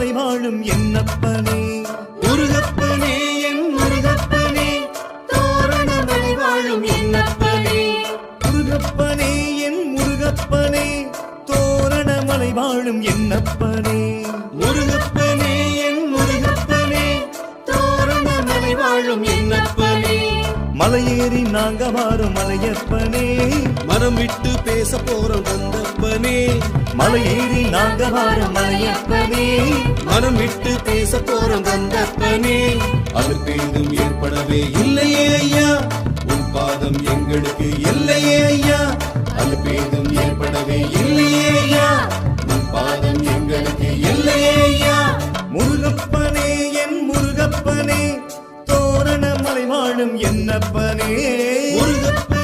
மலை வாழும் என்னப்பனே முருகப்பனே என் முருகப்பனே தோரண மலை வாழும் என்னப்பனே முருகப்பனே என் முருகப்பனே தோரண மலை வாழும் என்னப்பனே முருகப்பனே என் முருகப்பனே தோரண மலை வாழும் என்னப்பனே மலையேறி நாங்க வாரும் மலையப்பனே மனம் விட்டு பேச போறோம் கந்தப்பனே மலையேறி நாங்க வாரும் மலையப்பனே மனம் விட்டு பேச போறோம் கந்தப்பனே அலுப்பேதும் ஏற்படவே இல்லையே ஐயா உன் பாதம் எங்களுக்கு இல்லையே ஐயா அலுப்பேதும் ஏற்படவே இல்லையே ஐயா உன் பாதம் எங்களுக்கு இல்லையே ஐயா முருகப்பனே என் முருகப்பனே தோரண மலை வாழும் என்னப்பனே முருகப்பனே